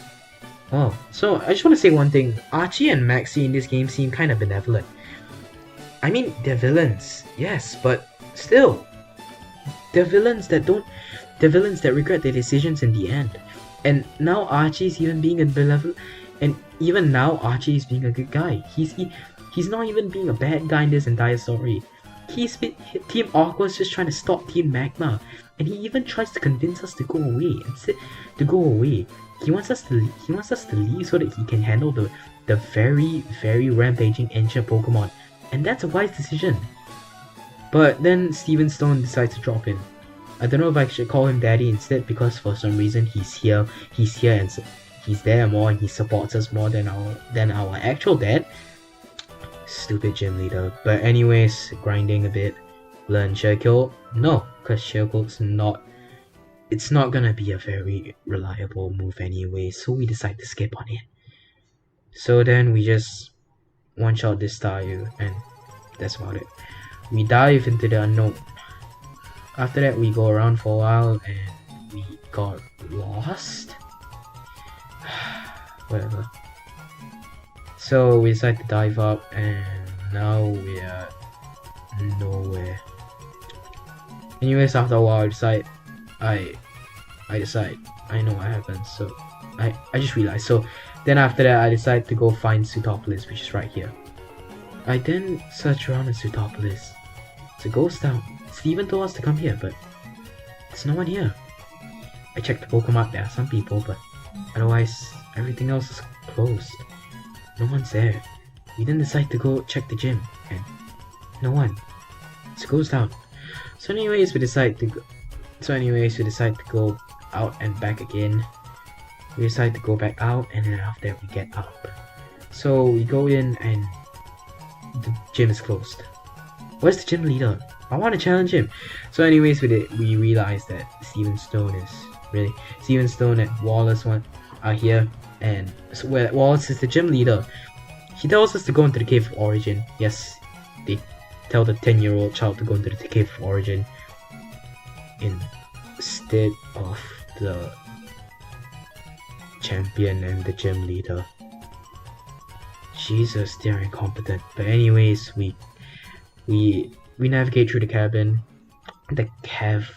oh, so I just want to say one thing. Archie and Maxi in this game seem kind of benevolent. I mean, they're villains, yes, but still, they're villains that regret their decisions in the end. And now Archie's even being a benevolent, and even now Archie is being a good guy. He's not even being a bad guy in this entire story. Team Aqua's just trying to stop Team Magma, and he even tries to convince us to go away. He wants us to leave so that he can handle the very, very rampaging ancient Pokemon, and that's a wise decision. But then Steven Stone decides to drop in. I don't know if I should call him Daddy instead, because for some reason he's here and he's there more, and he supports us more than our actual dad. Stupid gym leader. But anyways, grinding a bit. Learn Shackle? No, because Shackle's not gonna be a very reliable move anyway, so we decide to skip on it. So then we just one-shot this Staryu, and that's about it. We dive into the unknown. After that, we go around for a while, and we got lost. Whatever. So we decide to dive up, and now we are nowhere. Anyways, after a while, I decide. I know what happens. So I just realized. So then after that, I decide to go find Sutopolis, which is right here. I then search around in Sutopolis. It's a ghost town. Steven told us to come here, but there's no one here. I checked the Pokemon. There are some people, but otherwise everything else is closed. No one's there. We then decide to go check the gym, and no one. It's a ghost town. So anyways, we decide to go out and back again. We decide to go back out, and then after that we get up. So we go in, and the gym is closed. Where's the gym leader? I want to challenge him. So anyways, we realize that Steven Stone and Wallace are here, and so Wallace is the gym leader. He tells us to go into the Cave of Origin. Yes, they tell the 10-year-old child to go into the Cave of Origin instead of the champion and the gym leader. Jesus, they're incompetent. But anyways, we navigate through the cabin. The cave.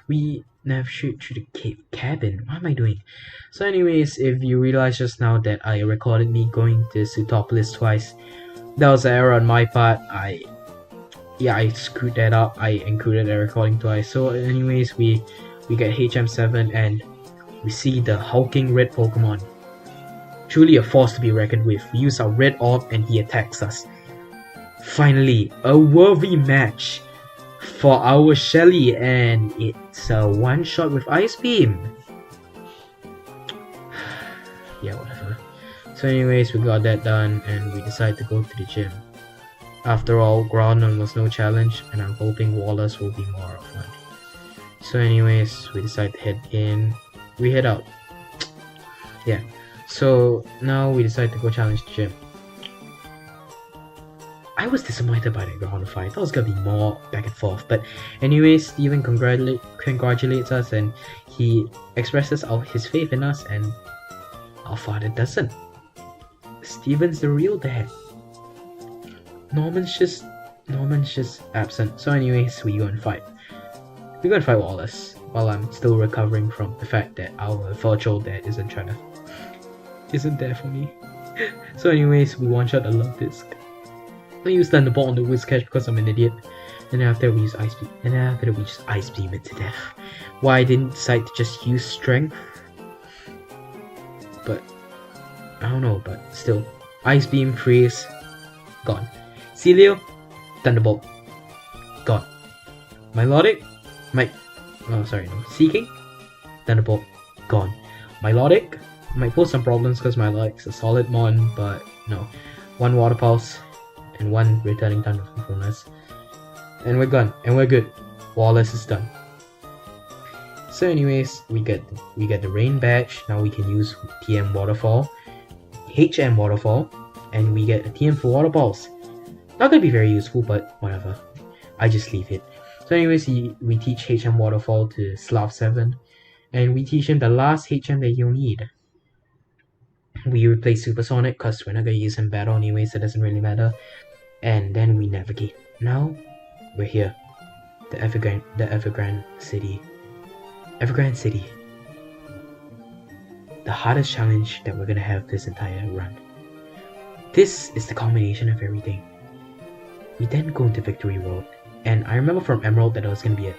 We navigate through the cave cabin. What am I doing? So anyways, if you realize just now that I recorded me going to Sutopolis twice, that was an error on my part. I screwed that up. I included the recording twice. So anyways, we get HM7 and we see the hulking red Pokemon. Truly a force to be reckoned with. We use our red orb and he attacks us. Finally, a worthy match for our Shelly, and it's a one shot with Ice Beam. Yeah, whatever. So anyways, we got that done and we decided to go to the gym. After all, Groudon was no challenge and I'm hoping Wallace will be more of one. So anyways, we decided to head in. We head out. Yeah. So now we decided to go challenge the gym. I was disappointed by the ground fight. I thought it was gonna be more back and forth. But anyways, Steven congratulates us and he expresses his faith in us, and our father doesn't. Steven's the real dad. Norman's just absent. So anyways, we go and fight. We're gonna fight Wallace while I'm still recovering from the fact that our virtual dad isn't there for me. So anyways, we one-shot the Love Disc. I use Thunderbolt on the Whiscash because I'm an idiot. And after we use Ice Beam. And after we just Ice Beam it to death. Why I didn't decide to just use Strength. But I don't know, but still. Ice Beam, Freeze, gone. Celio, Thunderbolt, gone. Milotic, Seeking, Thunderbolt, gone. Milotic might pose some problems because Milotic's a solid mon, but no. One Water Pulse and one Returning Thunder from us. And we're gone, and we're good. Wallace is done. So anyways, we get the Rain Badge. Now we can use TM Waterfall, HM Waterfall, and we get a TM for Water Pulse. Not gonna be very useful, but whatever. I just leave it. So anyways, we teach HM Waterfall to Slav 7, and we teach him the last HM that he'll need. We replace Supersonic because we're not gonna use him in battle anyway, so it doesn't really matter. And then we navigate. Now we're here, the Evergrande City. Evergrande City. The hardest challenge that we're gonna have this entire run. This is the culmination of everything. We then go into Victory Road, and I remember from Emerald that there was gonna be a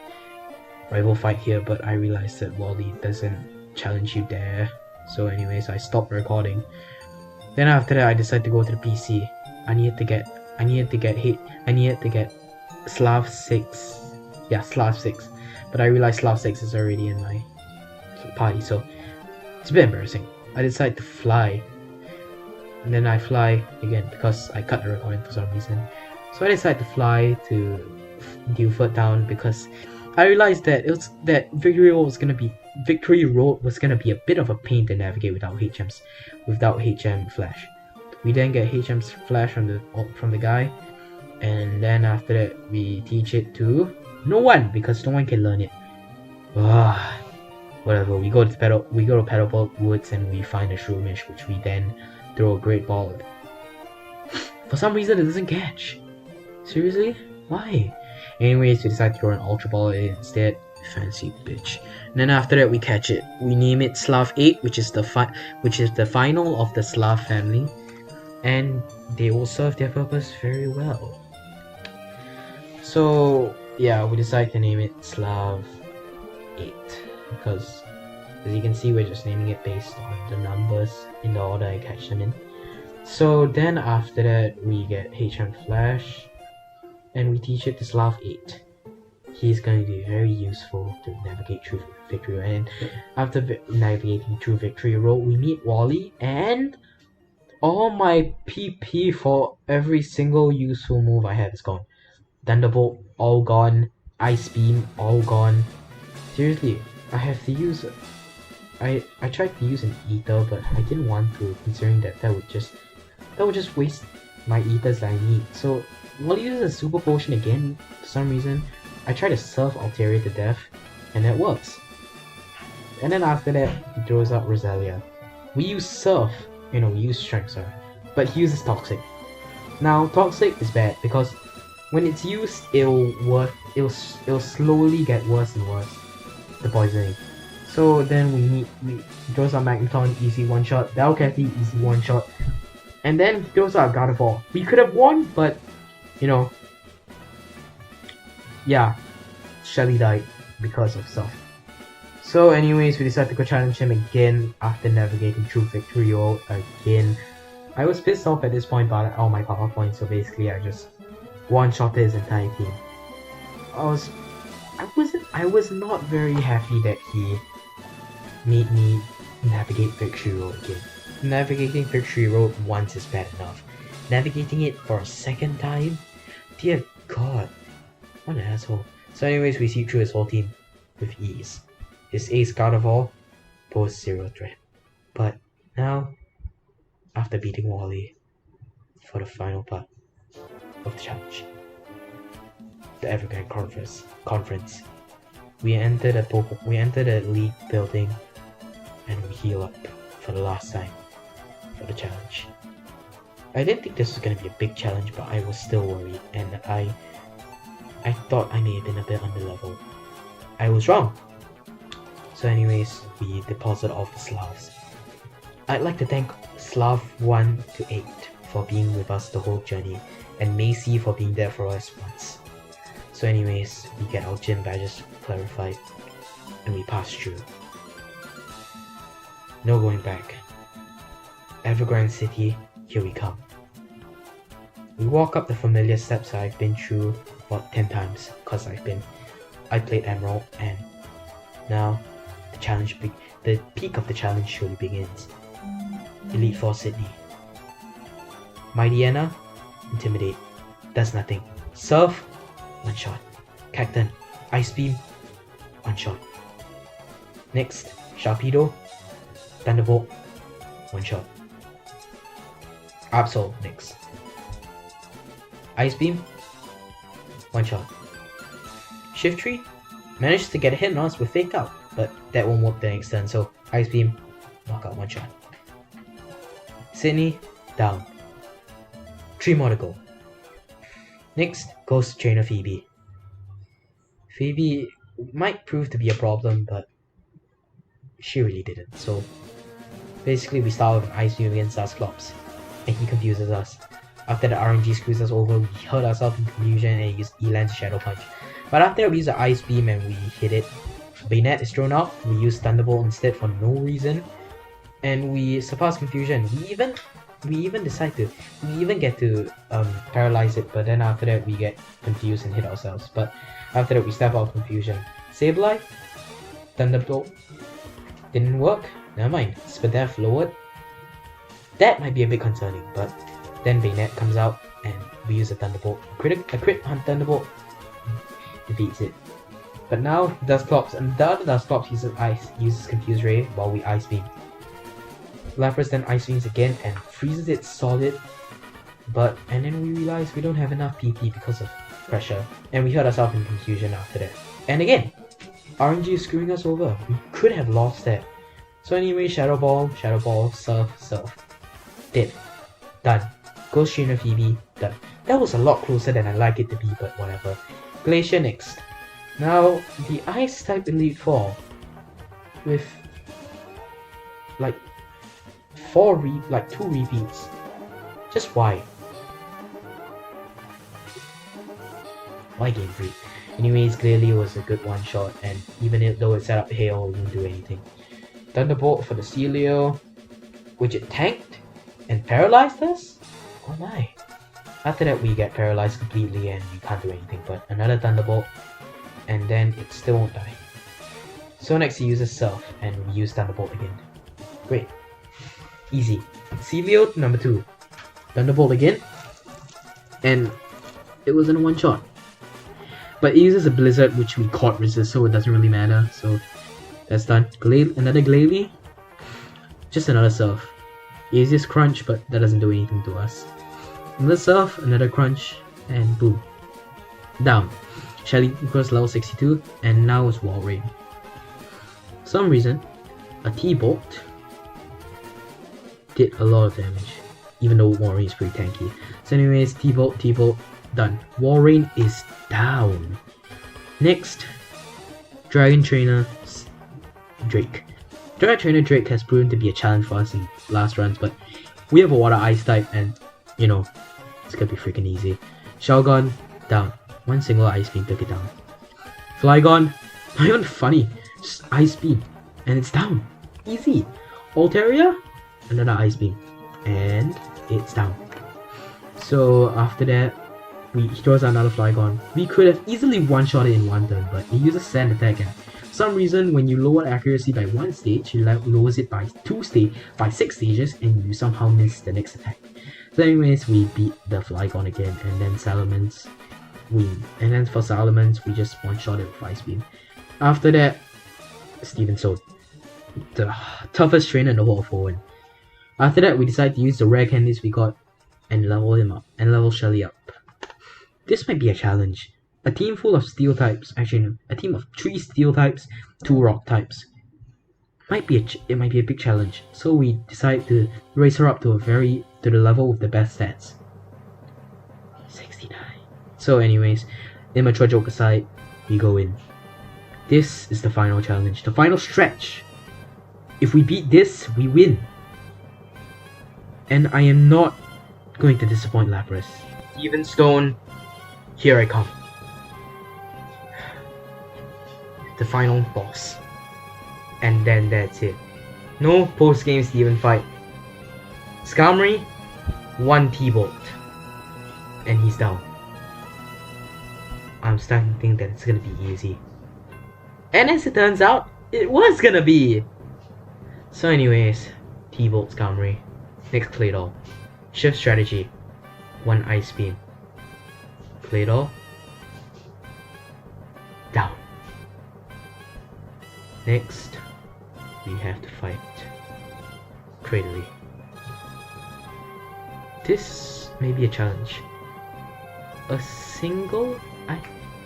rival fight here, but I realized that Wally doesn't challenge you there. So anyways, I stopped recording. Then after that, I decided to go to the PC. I needed to get Slav 6. Yeah, Slav 6. But I realized Slav 6 is already in my party, so it's a bit embarrassing. I decided to fly. And then I fly again because I cut the recording for some reason. So I decided to fly to Dewford Town because I realized that Victory Road was gonna be a bit of a pain to navigate without HM Flash. We then get HM's Flash from the guy, and then after that we teach it to no one because no one can learn it. Whatever. We go to Petalburg Woods and we find a Shroomish, which we then throw a Great Ball at. For some reason it doesn't catch. Seriously? Why? Anyways, we decide to throw an Ultra Ball at it instead. Fancy bitch. And then after that we catch it. We name it Slav 8, which is the final of the Slav family. And they will serve their purpose very well. So yeah, we decided to name it Slav 8 because, as you can see, we're just naming it based on the numbers in the order I catch them in. So then after that we get HM Flash and we teach it to Slav 8. He's going to be very useful to navigate through Victory Road. And after navigating through Victory Road, we meet Wally, and all my PP for every single useful move I have is gone. Thunderbolt, all gone. Ice Beam, all gone. Seriously, I have to use it. I tried to use an Ether, but I didn't want to, considering that would just waste my Ethers that I need. So Wally uses a Super Potion again for some reason. I try to Surf Altaria to death, and that works. And then after that, he throws out Roselia. We use Surf, we use Strength, sorry, but he uses Toxic. Now, Toxic is bad because when it's used, it'll slowly get worse and worse. the poisoning. So then we throws our Magneton, easy one shot. Dalcathy, easy one shot. And then he throws out Gardevoir. We could have won, but you know, yeah, Shelly died because of stuff. So anyways, we decided to go challenge him again after navigating through Victory Road again. I was pissed off at this point by all my power points, so basically I just one-shotted his entire team. I was not very happy that he made me navigate Victory Road again. Navigating Victory Road once is bad enough. Navigating it for a second time? Dear God, what an asshole. So anyways, we see through his whole team with ease. His ace Gardevoir poses zero threat. But now, after beating Wally for the final part of the challenge, the Evergrande Conference, we enter the league building and we heal up for the last time for the challenge. I didn't think this was going to be a big challenge, but I was still worried, and I thought I may have been a bit under level. I was wrong. So anyways, we deposit all the Slavs. I'd like to thank Slav 1 to 8 for being with us the whole journey, and Macy for being there for us once. So anyways, we get our gym badges clarified, and we pass through. No going back. Evergrande City, here we come. We walk up the familiar steps I've been through about 10 times, cause I played Emerald, and now the peak of the challenge surely begins. Elite Four Sydney. Mighty Anna, Intimidate, does nothing. Surf, one shot. Cacton, Ice Beam, one shot. Next, Sharpedo, Thunderbolt, one shot. Absol next. Ice Beam, one shot. Shiftry managed to get a hit on us with Fake Out, but that won't work the next turn, so Ice Beam, knockout, one shot. Sydney, down. 3 more to go. Next, Ghost Trainer Phoebe. Phoebe might prove to be a problem, but she really didn't. So basically we start with an Ice Beam against Dusclops, and he confuses us. After the RNG screws us over, we hurt ourselves in confusion and use Elan's Shadow Punch. But after we use the Ice Beam and we hit it, Bayonet is thrown out, we use Thunderbolt instead for no reason, and we surpass confusion. We even get to paralyze it, but then after that we get confused and hit ourselves. But after that we step out of confusion. Sableye, Thunderbolt, didn't work, never mind. Spadef lowered. That might be a bit concerning, but then Bayonet comes out and we use a Thunderbolt. A crit on Thunderbolt defeats it. But now Dusclops, and the other Dusclops uses Confuse Ray while we Ice Beam. Lapras then Ice Beams again and freezes it solid, and then we realize we don't have enough PP because of pressure, and we hurt ourselves in confusion after that. And again, RNG is screwing us over. We could have lost that. So anyway, Shadow Ball, Surf. Dead. Done. Ghost Trainer Phoebe, done. That was a lot closer than I like it to be, but whatever. Glacier next. Now, the Ice type Elite Four with like 2 repeats. Just why? Why Game Freak? Anyways, clearly it was a good one shot, and even though it set up hail, it didn't do anything. Thunderbolt for the Celio, which it tanked and paralyzed us? Oh my. After that we get paralyzed completely and we can't do anything, but another Thunderbolt, and then it still won't die. So next he uses Surf, and we use Thunderbolt again. Great. Easy. Celio number 2. Thunderbolt again, and it wasn't a one shot. But it uses a Blizzard which we caught resist, so it doesn't really matter. So that's done. Another Glalie. Just another Surf. It uses Crunch, but that doesn't do anything to us. Another Surf, another Crunch, and boom. Down. Shelly equals level 62, and now it's Wall Rain. For some reason, a T-Bolt did a lot of damage, even though Wall Rain is pretty tanky. So anyways, T-Bolt, done. Wall Rain is down. Next, Dragon Trainer Drake. Dragon Trainer Drake has proven to be a challenge for us in last runs, but we have a Water Ice type, and you know, it's gonna be freaking easy. Shelgon, down. One single Ice Beam took it down. Flygon, not even funny. Just Ice Beam, and it's down. Easy. Altaria, another Ice Beam, and it's down. So after that, he throws out another Flygon. We could have easily one-shot it in one turn, but he uses Sand Attack, and for some reason, when you lower accuracy by one stage, he lowers it by 6 stages, and you somehow miss the next attack. So anyways, we beat the Flygon again, and then Salamence, and then for Salamence, we just one-shot it with Ice Beam. After that, Steven Stone, the toughest trainer in the whole of Hoenn. After that, we decided to use the rare candies we got and level him up, and level Shelly up. This might be a challenge. A team full of steel types, actually no, a team of 3 steel types, 2 rock types. It might be a big challenge. So we decided to raise her up to the level with the best stats. 69. So anyways, immature joke aside, we go in. This is the final challenge, the final stretch. If we beat this, we win. And I am not going to disappoint Lapras. Steven Stone, here I come. The final boss. And then that's it. No post-game Steven fight. Skarmory, 1 T-Bolt. And he's down. I'm starting to think that it's gonna be easy. And as it turns out, it was gonna be! So anyways, T-Bolt Skarmory. Next Claydol. Shift strategy. 1 Ice Beam. Claydol. Down. Next, we have to fight Cradily. This may be a challenge.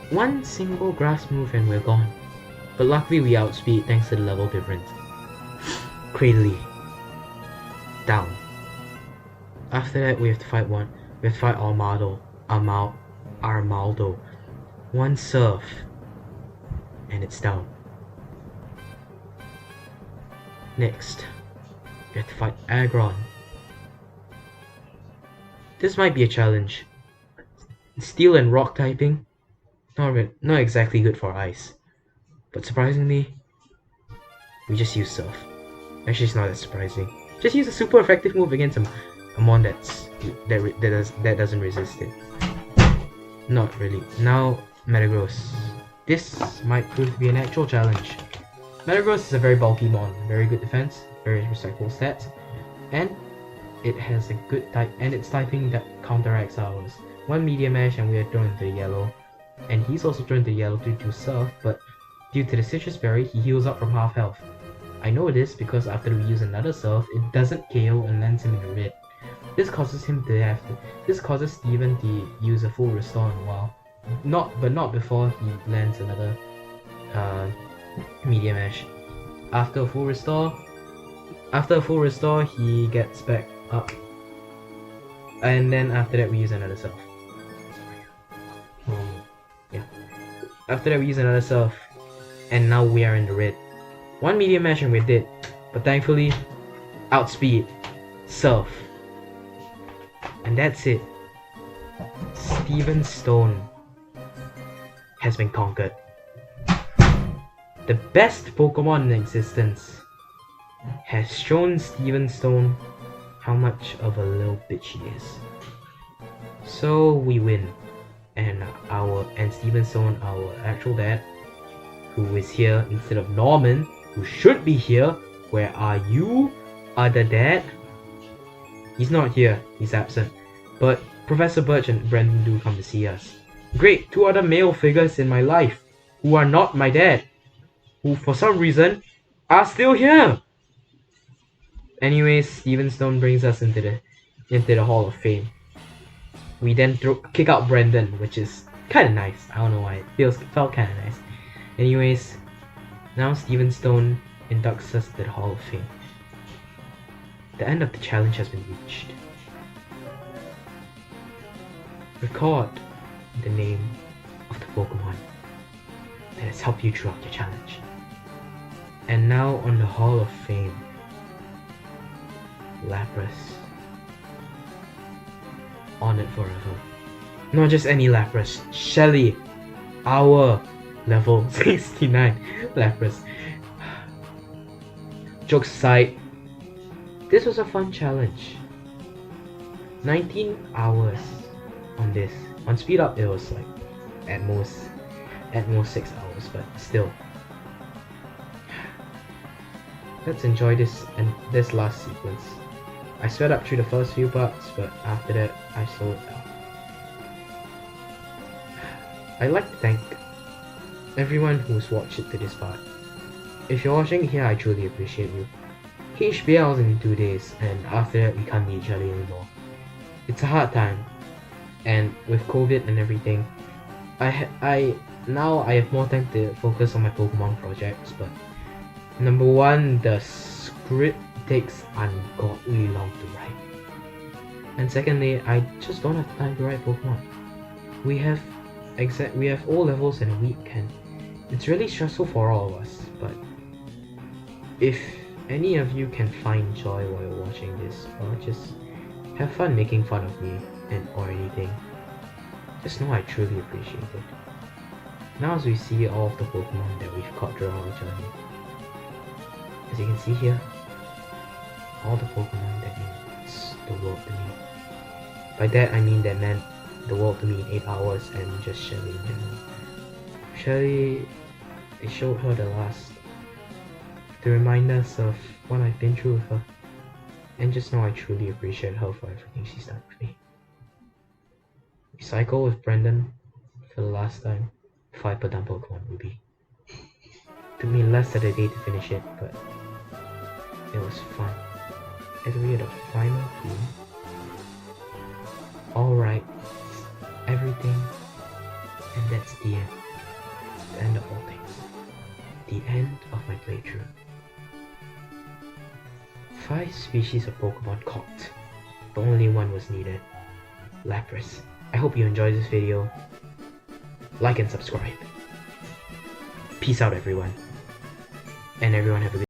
One single grass move and we're gone. But luckily we outspeed thanks to the level difference. Cradily. Down. After that we have to fight Armaldo. 1 Surf. And it's down. Next, we have to fight Aggron. This might be a challenge. Steel and rock typing, not exactly good for ice. But surprisingly, we just use Surf. Actually, it's not that surprising. Just use a super effective move against a mon that doesn't resist it. Not really. Now, Metagross. This might prove to be an actual challenge. Metagross is a very bulky mon, very good defense, very respectable stats, and it has a good type, and it's typing that counteracts ours. 1 Media Mash and we are thrown into the yellow, and he's also thrown into the yellow due to Surf, but due to the Citrus Berry, he heals up from half health. I know this because after we use another Surf, it doesn't KO and lands him in the red. This causes Steven to use a full restore in a while. Not before he lands another Media Mash. After a full restore, he gets back up. And then after that we use another Surf. Yeah. After that we use another Surf. And now we are in the red. 1 Media Mash and we're dead. But thankfully, outspeed, Surf. And that's it. Steven Stone has been conquered. The best Pokemon in existence has shown Steven Stone how much of a little bitch he is. So we win. And Steven Stone, our actual dad, who is here instead of Norman, who should be here. Where are you, other dad? He's not here, he's absent. But Professor Birch and Brendan do come to see us. Great, 2 other male figures in my life who are not my dad, who for some reason are still here. Anyways, Steven Stone brings us into the Hall of Fame. We then kick out Brendan, which is kind of nice. I don't know why, it felt kind of nice. Anyways, now Steven Stone inducts us to the Hall of Fame. The end of the challenge has been reached. Record the name of the Pokemon that that has helped you throughout your challenge. And now on the Hall of Fame, Lapras. Honored forever. Not just any Lapras, Shelly, our level 69 Lapras. Jokes aside, this was a fun challenge. 19 hours on this. On speed up it was like at most 6 hours, but still. Let's enjoy this last sequence. I sped up through the first few parts, but after that I slowed down. I'd like to thank everyone who's watched it to this part. If you're watching here, I truly appreciate you. HBL's in 2 days, and after that we can't meet each other anymore. It's a hard time, and with COVID and everything, now I have more time to focus on my Pokemon projects, but number one, the script takes ungodly long to write. And secondly, I just don't have time to write Pokemon. We have O levels in a week, and it's really stressful for all of us, but if any of you can find joy while you're watching this, or just have fun making fun of me or anything, just know I truly appreciate it. Now as we see all of the Pokemon that we've caught throughout our journey, as you can see here, all the Pokemon that means the world to me. By that I mean that meant the world to me in 8 hours, and just Shelly in general. Shelly, it showed her the last to remind us of what I've been through with her, and just know I truly appreciate her for everything she's done with me. We cycle with Brendan for the last time before I put down Pokemon Ruby. Took me less than a day to finish it, but it was fun. As we had a final theme. Alright, everything, and that's the end. The end of all things. The end of my playthrough. 5 species of Pokemon caught, but only one was needed. Lapras. I hope you enjoyed this video. Like and subscribe. Peace out everyone. And everyone have a good